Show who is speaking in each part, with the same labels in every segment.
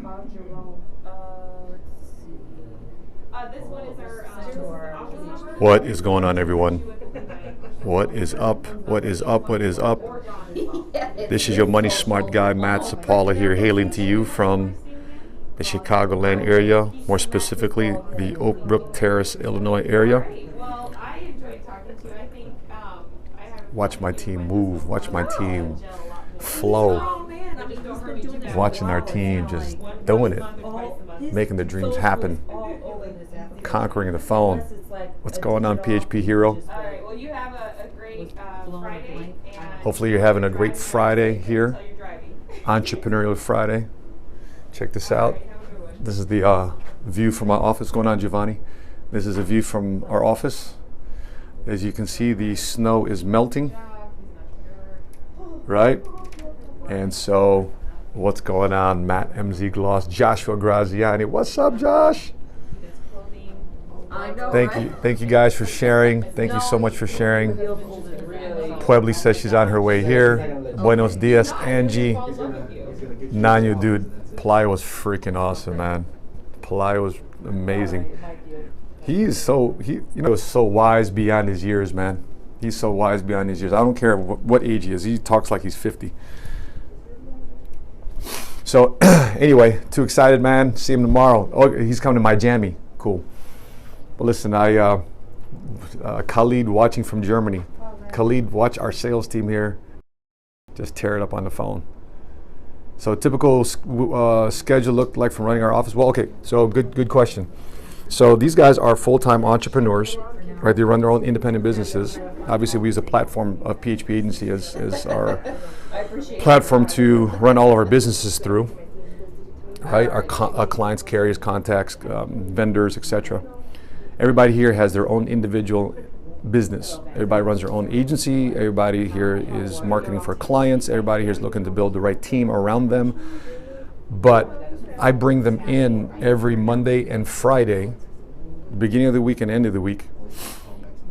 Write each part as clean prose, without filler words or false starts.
Speaker 1: This one is our office number.
Speaker 2: What is going on, everyone? What is up? What is up? What is up? This is your money smart guy, Matt Sapala, here, hailing to you from the Chicagoland area, more specifically the Oak Brook Terrace, Illinois area.
Speaker 1: Well, I enjoyed talking to you. I think
Speaker 2: Watch my team move. Watch my team flow. Watching our team just doing it, making the dreams happen, conquering the phone. What's going on, PHP Hero?
Speaker 1: All right. Well, you have a great Friday. And
Speaker 2: Hopefully you're having a great Friday here,
Speaker 1: so you're driving.
Speaker 2: Entrepreneurial Friday. Check this out. This is the view from my office. What's going on, Giovanni? This is a view from our office. As you can see, the snow is melting, right? And so, what's going on? Matt MZ Gloss, Joshua Graziani. What's up, Josh?
Speaker 3: I know,
Speaker 2: Thank you guys for sharing. Thank you so much for sharing. Puebli says she's on her way here. Buenos dias, Angie. Nanyu, dude, Playa was freaking awesome, man. Playa was amazing. He's so wise beyond his years, man. He's so wise beyond his years. I don't care what age he is. He talks like he's 50. So anyway, too excited, man. See him tomorrow. Oh, he's coming to Miami. Cool. But listen, Khalid watching from Germany. Khalid, watch our sales team here. Just tear it up on the phone. So typical schedule looked like from running our office. Well, okay, so good question. So these guys are full-time entrepreneurs, right? They run their own independent businesses. Obviously, we use a platform of PHP Agency as our platform to run all of our businesses through, right? Our clients, carriers, contacts, vendors, etc. Everybody here has their own individual business. Everybody runs their own agency. Everybody here is marketing for clients. Everybody here is looking to build the right team around them. But I bring them in every Monday and Friday, beginning of the week and end of the week,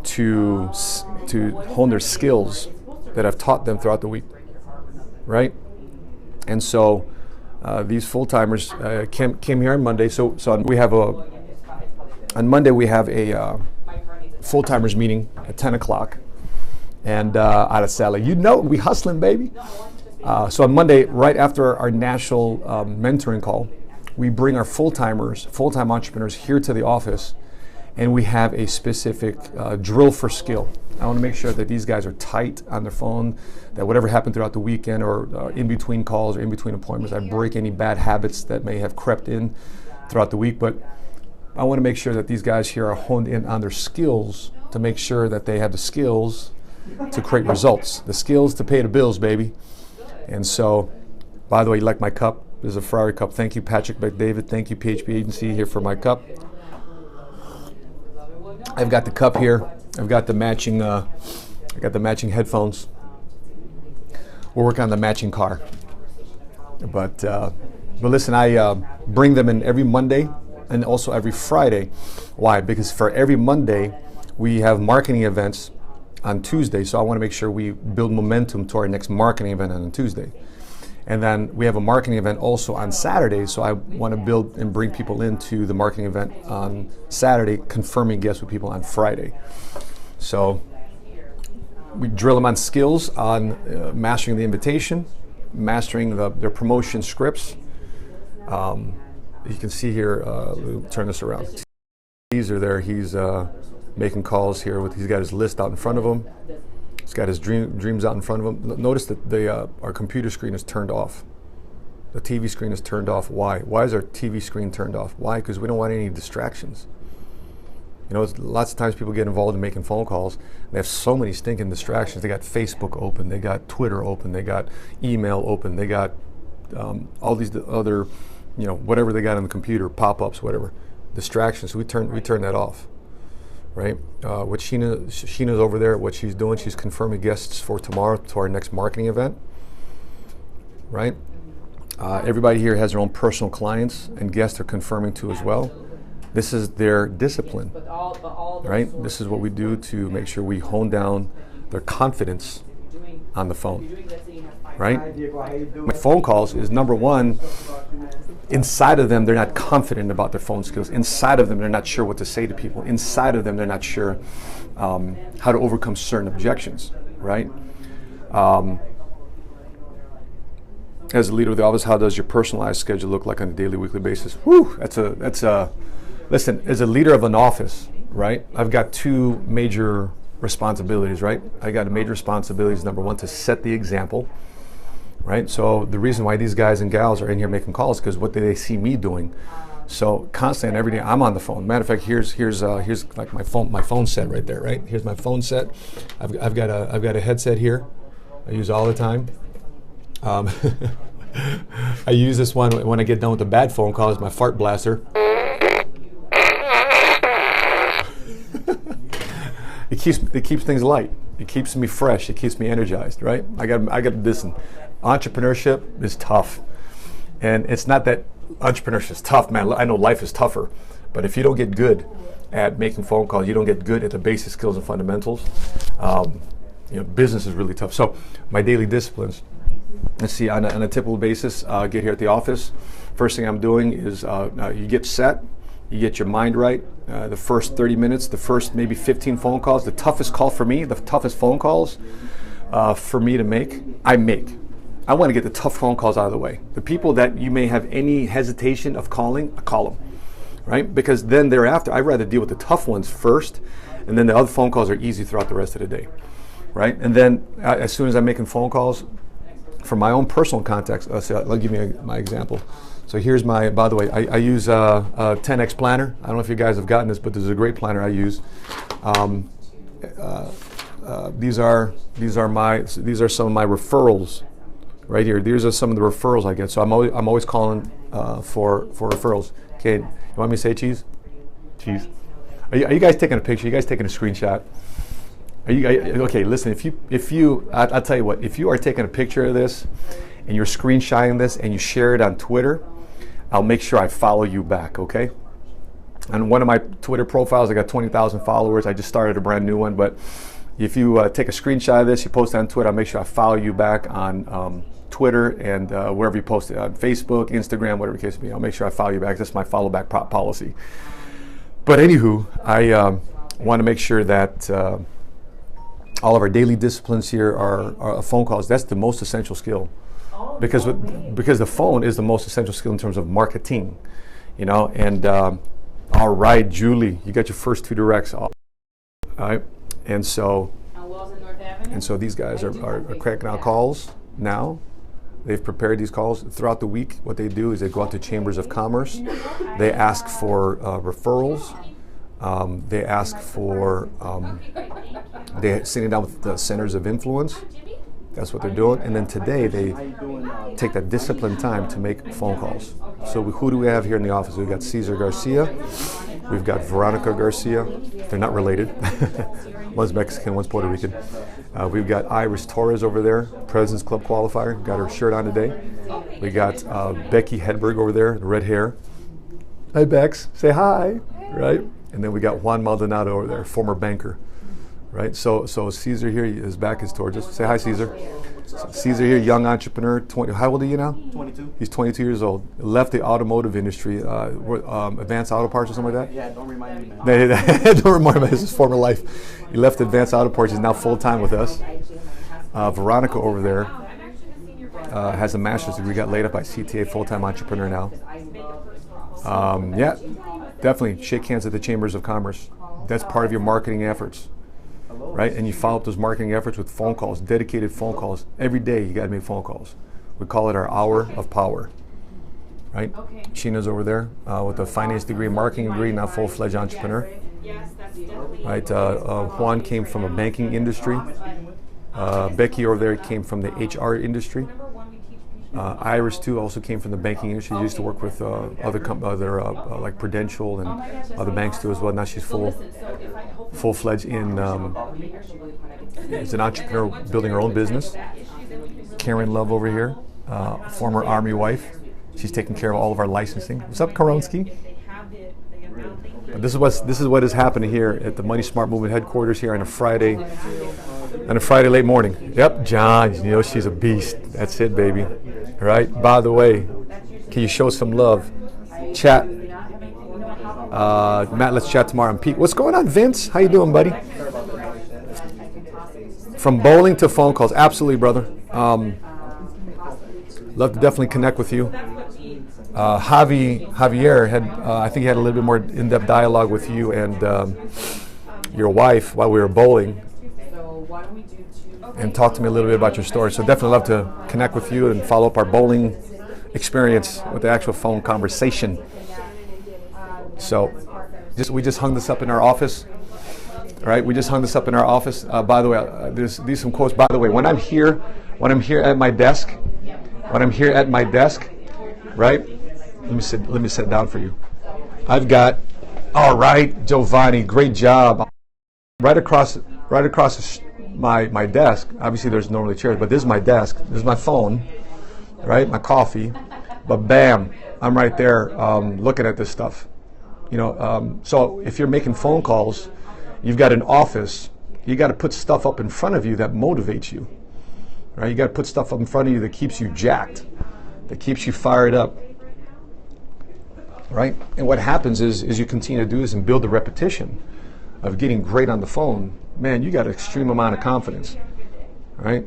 Speaker 2: to hone their skills that I've taught them throughout the week, right? And so these full-timers came here on Monday. So we have on Monday we have a full-timers meeting at 10 o'clock, and out of Sally, we hustling, baby. So on Monday, right after our national mentoring call, we bring our full-time entrepreneurs here to the office, and we have a specific drill for skill. I want to make sure that these guys are tight on their phone, that whatever happened throughout the weekend or in between calls or in between appointments, I break any bad habits that may have crept in throughout the week. But I want to make sure that these guys here are honed in on their skills to make sure that they have the skills to create results, the skills to pay the bills, baby. And so, by the way, you like my cup? This is a Ferrari cup. Thank you, Patrick McDavid. Thank you, PHP Agency, here for my cup. I've got the cup here. I've got the matching. Headphones. We're working on the matching car. But listen, I bring them in every Monday and also every Friday. Why? Because for every Monday, we have marketing events on Tuesday, so I want to make sure we build momentum to our next marketing event on Tuesday. And then we have a marketing event also on Saturday, so I want to build and bring people into the marketing event on Saturday, confirming guests with people on Friday. So we drill them on skills, on mastering the invitation, mastering their promotion scripts. You can see here, turn this around. He's making calls here. He's got his list out in front of him. He's got his dreams out in front of him. Notice that our computer screen is turned off. The TV screen is turned off. Why? Why is our TV screen turned off? Why? Because we don't want any distractions. Lots of times people get involved in making phone calls. They have so many stinking distractions. They got Facebook open. They got Twitter open. They got email open. They got all these other, whatever they got on the computer, pop-ups, whatever, distractions. So we turn that off. Right? What Sheena's over there, what she's doing, she's confirming guests for tomorrow to our next marketing event. Right? Everybody here has their own personal clients and guests are confirming to as well. This is their discipline. Right? This is what we do to make sure we hone down their confidence on the phone. Right? My phone calls is number one, inside of them, they're not confident about their phone skills. Inside of them, they're not sure what to say to people. Inside of them, they're not sure how to overcome certain objections, right? As a leader of the office, how does your personalized schedule look like on a daily, weekly basis? Whew, listen, as a leader of an office, right, I've got two major responsibilities, right? I got a major responsibilities, number one, to set the example, right? So the reason why these guys and gals are in here making calls is because what do they see me doing? So constantly and every day, I'm on the phone. Matter of fact, here's like my phone set right there, right? Here's my phone set. I've got a headset here. I use all the time. I use this one when I get done with a bad phone call as my fart blaster. It keeps things light. It keeps me fresh. It keeps me energized, right? I got this. Entrepreneurship is tough, and it's not that entrepreneurship is tough, man. I know life is tougher, but if you don't get good at making phone calls, you don't get good at the basic skills and fundamentals. Business is really tough. So my daily disciplines. Let's see, on a typical basis, get here at the office. First thing I'm doing is you get set, you get your mind right. The first 30 minutes, the first maybe 15 phone calls, the toughest call for me, the toughest phone calls for me to make, I make. I want to get the tough phone calls out of the way. The people that you may have any hesitation of calling, I call them, right? Because then thereafter, I'd rather deal with the tough ones first, and then the other phone calls are easy throughout the rest of the day, right? And then as soon as I'm making phone calls, for my own personal context, I'll give you my example. So here's by the way, I use a 10X planner. I don't know if you guys have gotten this, but this is a great planner I use. These are some of my referrals right here. These are some of the referrals I get. So I'm always calling for referrals. Okay, you want me to say cheese? Cheese. Are you guys taking a picture? Are you guys taking a screenshot? Okay, listen, I'll tell you what, if you are taking a picture of this and you're screenshotting this and you share it on Twitter, I'll make sure I follow you back, okay? On one of my Twitter profiles, I got 20,000 followers. I just started a brand new one, but if you take a screenshot of this, you post it on Twitter, I'll make sure I follow you back on Twitter and wherever you post it, on Facebook, Instagram, whatever the case may be. I'll make sure I follow you back. That's my follow back policy. But anywho, I want to make sure that all of our daily disciplines here are phone calls. That's the most essential skill, because the phone is the most essential skill in terms of marketing, And all right, Julie, you got your first two directs. All right, and so these guys are cracking out calls now. They've prepared these calls throughout the week. What they do is they go out to chambers of commerce. They ask for referrals. They ask for, they're sitting down with the centers of influence. That's what they're doing. And then today they take that disciplined time to make phone calls. So who do we have here in the office? We've got Cesar Garcia. We've got Veronica Garcia. They're not related. One's Mexican, one's Puerto Rican. We've got Iris Torres over there, President's Club qualifier. Got her shirt on today. We got Becky Hedberg over there, the red hair. Hi, Bex. Say hi. Right? And then we got Juan Maldonado over there, former banker, right? So Cesar here, his back is towards us. Say hi, Cesar. Cesar here, young entrepreneur. How old are you now?
Speaker 4: 22.
Speaker 2: He's 22 years old. Left the automotive industry, Advanced Auto Parts or something like that?
Speaker 4: Yeah, don't remind me, man.
Speaker 2: Don't remind me, this is former life. He left Advanced Auto Parts, he's now full-time with us. Veronica over there has a master's degree, got laid up by CTA, full-time entrepreneur now. Yeah, definitely shake hands at the Chambers of Commerce. That's part of your marketing efforts, right? And you follow up those marketing efforts with phone calls, dedicated phone calls. Every day you got to make phone calls. We call it our hour of power, right? Sheena's over there with a finance degree, marketing degree, now full-fledged entrepreneur. Right? Juan came from a banking industry. Becky over there came from the HR industry. Iris too also came from the banking industry. She used to work with other like Prudential and other banks too as well. Now she's full-fledged in as an entrepreneur, building her own business. Karen Love over here, former Army wife. She's taking care of all of our licensing. What's up, Karonsky? But this is what is happening here at the Money Smart Movement headquarters here on a Friday late morning. Yep, John, she's a beast. That's it, baby. All right. By the way, Can you show some love? Chat. Matt, let's chat tomorrow on peak. What's going on, Vince? How you doing, buddy? From bowling to phone calls. Absolutely, brother. Love to definitely connect with you. Javier had, I think he had a little bit more in-depth dialogue with you and your wife while we were bowling, and talk to me a little bit about your story. So definitely love to connect with you and follow up our bowling experience with the actual phone conversation. So we just hung this up in our office. All right, we just hung this up in our office. By the way, these some quotes. By the way, when I'm here at my desk, right? Let me sit down for you. I've got, all right, Giovanni, great job. Right across my desk. Obviously, there's normally chairs, but this is my desk. This is my phone, right? My coffee. But bam, I'm right there looking at this stuff. So if you're making phone calls, you've got an office. You got to put stuff up in front of you that motivates you, right? You got to put stuff up in front of you that keeps you jacked, that keeps you fired up, right? And what happens is you continue to do this and build the repetition of getting great on the phone. Man, you got an extreme amount of confidence, right?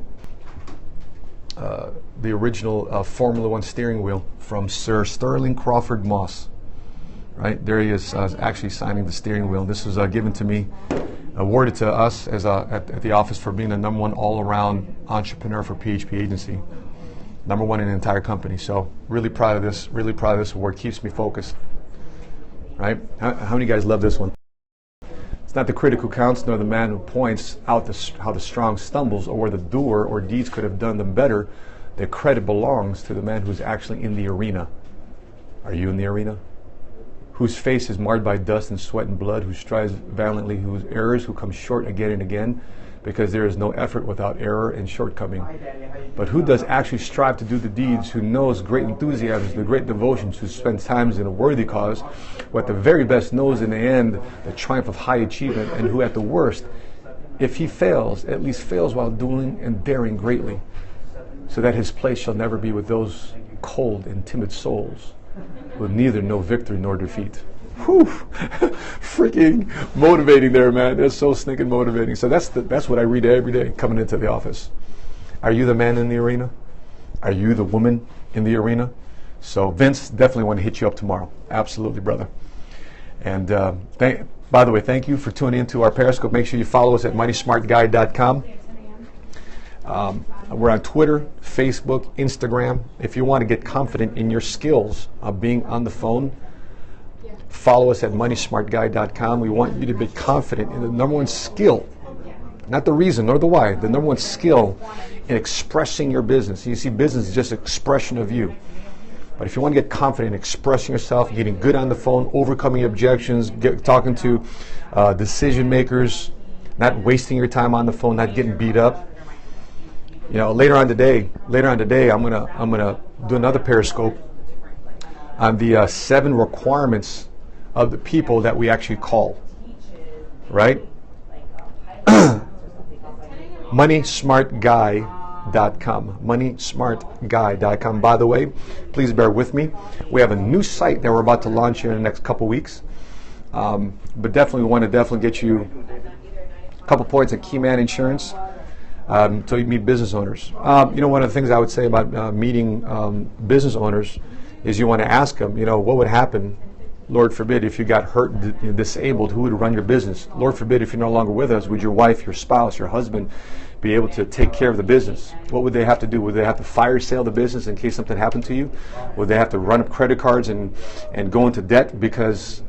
Speaker 2: The original Formula One steering wheel from Sir Sterling Crawford Moss. Right, there he is actually signing the steering wheel. This was given to me, awarded to us as at the office for being the #1 all-around entrepreneur for PHP Agency, #1 in the entire company. So really proud of this. Really proud of this award. Keeps me focused. Right? How many guys love this one? It's not the critic who counts, nor the man who points out how the strong stumbles, or where the doer or deeds could have done them better. The credit belongs to the man who's actually in the arena. Are you in the arena? Whose face is marred by dust and sweat and blood, who strives valiantly, whose errors, who comes short again and again, because there is no effort without error and shortcoming. But who does actually strive to do the deeds, who knows great enthusiasms, the great devotions, who spends times in a worthy cause, who at the very best knows in the end the triumph of high achievement, and who at the worst, if he fails, at least fails while doing and daring greatly, so that his place shall never be with those cold and timid souls, with neither know victory nor defeat. Whew. Freaking motivating there, man. That's so stinking motivating. So that's what I read every day coming into the office. Are you the man in the arena? Are you the woman in the arena? So Vince, definitely want to hit you up tomorrow. Absolutely, brother. And by the way, thank you for tuning into our Periscope. Make sure you follow us at MoneySmartGuy.com. We're on Twitter, Facebook, Instagram. If you want to get confident in your skills of being on the phone, follow us at MoneySmartGuy.com. We want you to be confident in the #1 skill, not the reason nor the why, the #1 skill in expressing your business. You see, business is just expression of you. But if you want to get confident in expressing yourself, getting good on the phone, overcoming objections, talking to decision makers, not wasting your time on the phone, not getting beat up. Later on today, I'm gonna do another Periscope on the 7 requirements of the people that we actually call. Right? MoneySmartGuy.com. MoneySmartGuy.com. By the way, please bear with me. We have a new site that we're about to launch here in the next couple weeks. But definitely want to get you a couple points of Keyman Insurance. Until you meet business owners. One of the things I would say about meeting business owners is you want to ask them, what would happen, Lord forbid, if you got hurt, disabled, who would run your business? Lord forbid, if you're no longer with us, would your wife, your spouse, your husband be able to take care of the business? What would they have to do? Would they have to fire sale the business in case something happened to you? Would they have to run up credit cards and go into debt because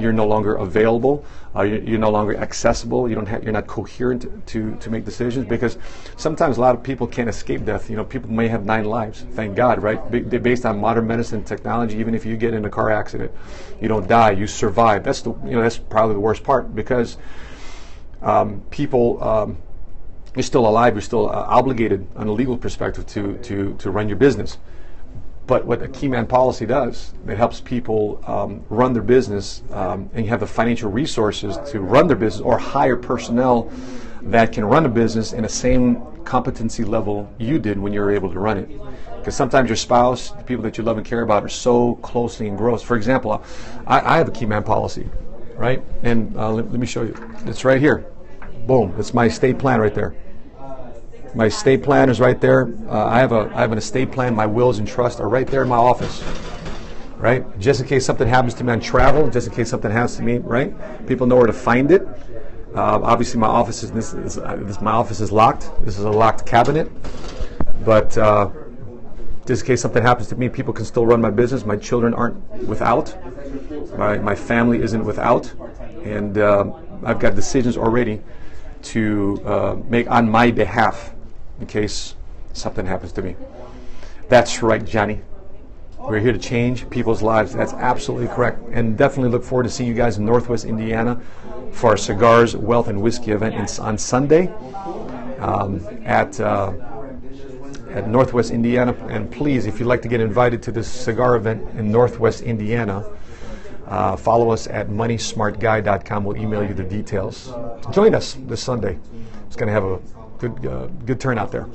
Speaker 2: you're no longer available? You're no longer accessible. You're not coherent to make decisions, because sometimes a lot of people can't escape death. People may have 9 lives. Thank God, right? Based on modern medicine and technology, even if you get in a car accident, you don't die. You survive. That's that's probably the worst part, because people. You're still alive. You're still obligated on a legal perspective to run your business. But what a Keyman policy does, it helps people run their business and you have the financial resources to run their business, or hire personnel that can run a business in the same competency level you did when you were able to run it. Because sometimes your spouse, the people that you love and care about, are so closely engrossed. For example, I have a key man policy, right? And let me show you. It's right here. Boom. It's my estate plan right there. My estate plan is right there. I have an estate plan. My wills and trust are right there in my office. Right? Just in case something happens to me on travel, just in case something happens to me, right? People know where to find it. Obviously, my office is locked. This is a locked cabinet. But just in case something happens to me, people can still run my business. My children aren't without. My family isn't without. And I've got decisions already to make on my behalf in case something happens to me. That's right, Johnny. We're here to change people's lives. That's absolutely correct. And definitely look forward to seeing you guys in Northwest Indiana for our Cigars, Wealth, and Whiskey event on Sunday at Northwest Indiana. And please, if you'd like to get invited to this cigar event in Northwest Indiana, follow us at MoneySmartGuy.com. We'll email you the details. Join us this Sunday. It's going to have a good turnout there.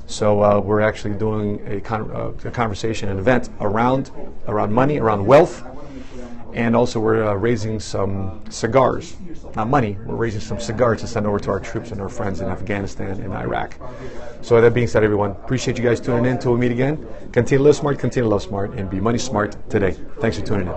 Speaker 2: So we're actually doing a conversation, an event around money, around wealth, and also we're raising some cigars. Not money, we're raising some cigars to send over to our troops and our friends in Afghanistan and Iraq. So that being said, everyone, appreciate you guys tuning in. Until we meet again, continue to live smart, continue to love smart, and be money smart today. Thanks for tuning in.